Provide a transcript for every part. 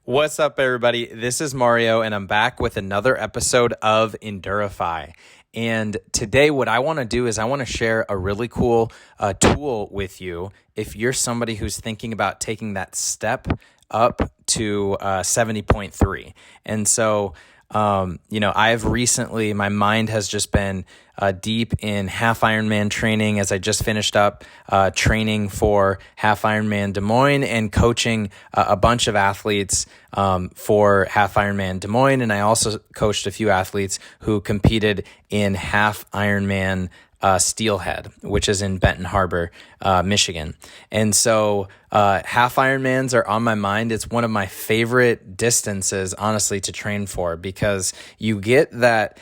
What's up, everybody? This is Mario, and I'm back with another episode of Endurify. And today, what I want to do is I want to share a really cool tool with you if you're somebody who's thinking about taking that step up to 70.3. And so, I've recently, my mind has just been deep in half Ironman training as I just finished up training for half Ironman Des Moines and coaching a bunch of athletes for half Ironman Des Moines. And I also coached a few athletes who competed in half Ironman Steelhead, which is in Benton Harbor, Michigan. And so half Ironmans are on my mind. It's one of my favorite distances, honestly, to train for because you get that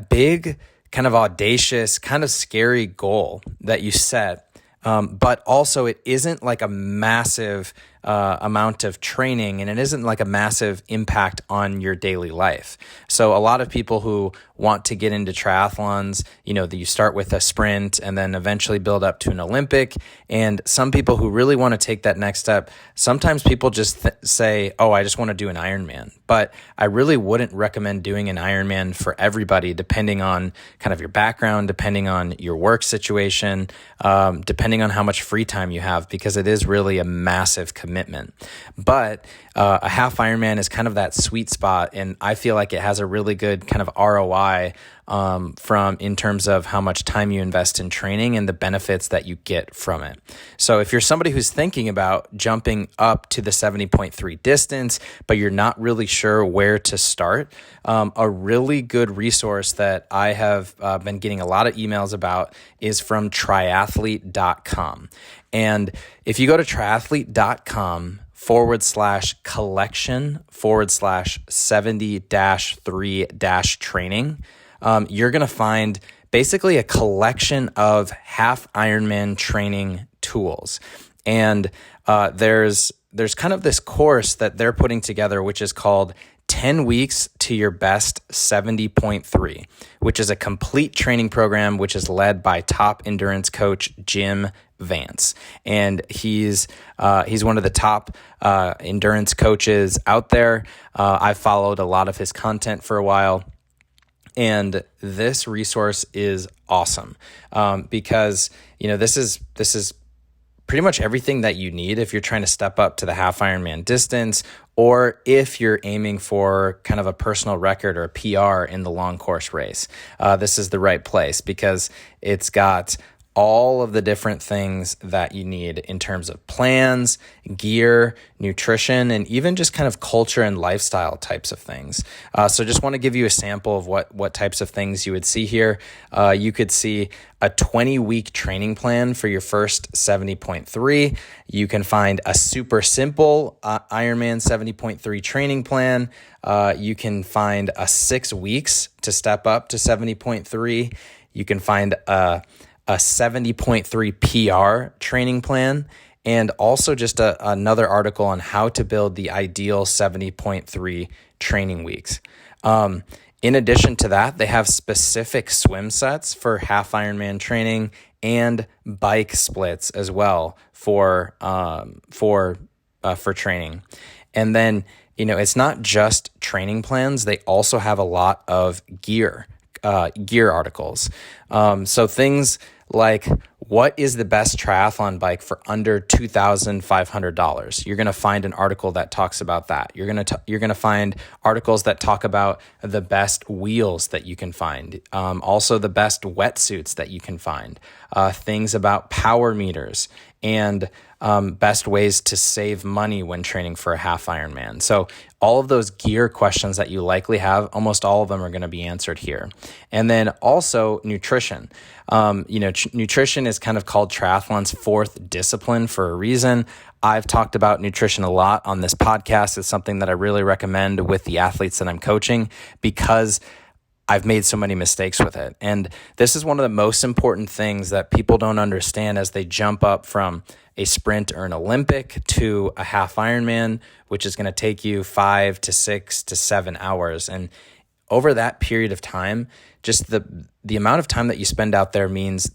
big, kind of audacious, kind of scary goal that you set. But also it isn't like a massive amount of training, and it isn't like a massive impact on your daily life. So a lot of people who want to get into triathlons, you start with a sprint and then eventually build up to an Olympic. And some people who really want to take that next step, sometimes people just say, oh, I just want to do an Ironman. But I really wouldn't recommend doing an Ironman for everybody, depending on kind of your background, depending on your work situation, depending on how much free time you have, because it is really a massive commitment. But a half Ironman is kind of that sweet spot, and I feel like it has a really good kind of ROI from in terms of how much time you invest in training and the benefits that you get from it. So if you're somebody who's thinking about jumping up to the 70.3 distance, but you're not really sure where to start, a really good resource that I have been getting a lot of emails about is from triathlete.com. And if you go to triathlete.com/collection/70-3-training, you're going to find basically a collection of half Ironman training tools. And there's kind of this course that they're putting together, which is called 10 Weeks to Your Best 70.3, which is a complete training program, which is led by top endurance coach Jim Vance. And he's one of the top endurance coaches out there. I've followed a lot of his content for a while. And this resource is awesome because, this is pretty much everything that you need if you're trying to step up to the half Ironman distance, or if you're aiming for kind of a personal record or a PR in the long course race. This is the right place because it's got all of the different things that you need in terms of plans, gear, nutrition, and even just kind of culture and lifestyle types of things. So just want to give you a sample of what types of things you would see here. You could see a 20-week training plan for your first 70.3. You can find a super simple Ironman 70.3 training plan. You can find a 6 weeks to step up to 70.3. You can find a 70.3 PR training plan, and also just another article on how to build the ideal 70.3 training weeks. In addition to that, they have specific swim sets for half Ironman training and bike splits as well for training. And then, it's not just training plans. They also have a lot of gear articles. So things like, what is the best triathlon bike for under $2,500? You're going to find an article that talks about that. You're going to find articles that talk about the best wheels that you can find. Also the best wetsuits that you can find. Things about power meters and best ways to save money when training for a half Ironman. So all of those gear questions that you likely have, almost all of them are going to be answered here. And then also nutrition. Nutrition is kind of called triathlon's fourth discipline for a reason. I've talked about nutrition a lot on this podcast. It's something that I really recommend with the athletes that I'm coaching because I've made so many mistakes with it. And this is one of the most important things that people don't understand as they jump up from a sprint or an Olympic to a half Ironman, which is going to take you 5 to 6 to 7 hours. And over that period of time, just the amount of time that you spend out there means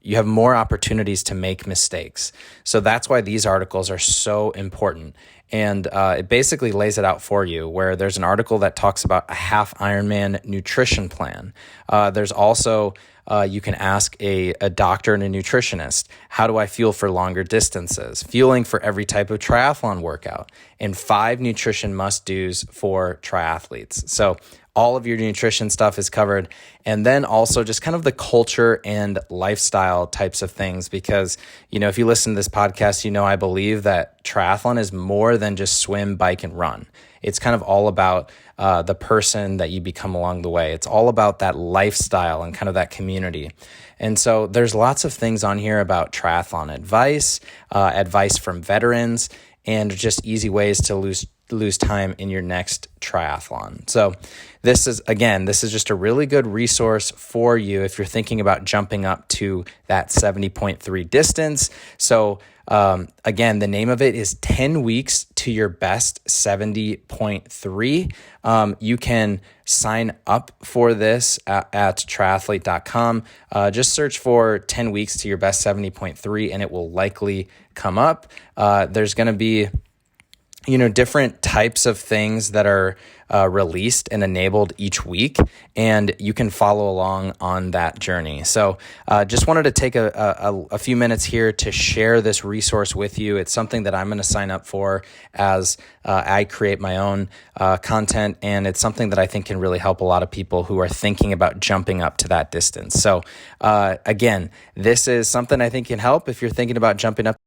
you have more opportunities to make mistakes. So that's why these articles are so important. And it basically lays it out for you, where there's an article that talks about a half Ironman nutrition plan. There's also you can ask a doctor and a nutritionist, how do I fuel for longer distances? Fueling for every type of triathlon workout, and 5 nutrition must-dos for triathletes. So all of your nutrition stuff is covered. And then also just kind of the culture and lifestyle types of things, because, if you listen to this podcast, I believe that triathlon is more than just swim, bike, and run. It's kind of all about the person that you become along the way. It's all about that lifestyle and kind of that community. And so there's lots of things on here about triathlon advice, advice from veterans, and just easy ways to lose time in your next triathlon. So this is just a really good resource for you if you're thinking about jumping up to that 70.3 distance. So again, the name of it is 10 weeks to your best 70.3. You can sign up for this at triathlete.com. Just search for 10 weeks to your best 70.3 and it will likely come up. There's going to be different types of things that are released and enabled each week, and you can follow along on that journey. So just wanted to take a few minutes here to share this resource with you. It's something that I'm going to sign up for as I create my own content, and it's something that I think can really help a lot of people who are thinking about jumping up to that distance. So again, this is something I think can help if you're thinking about jumping up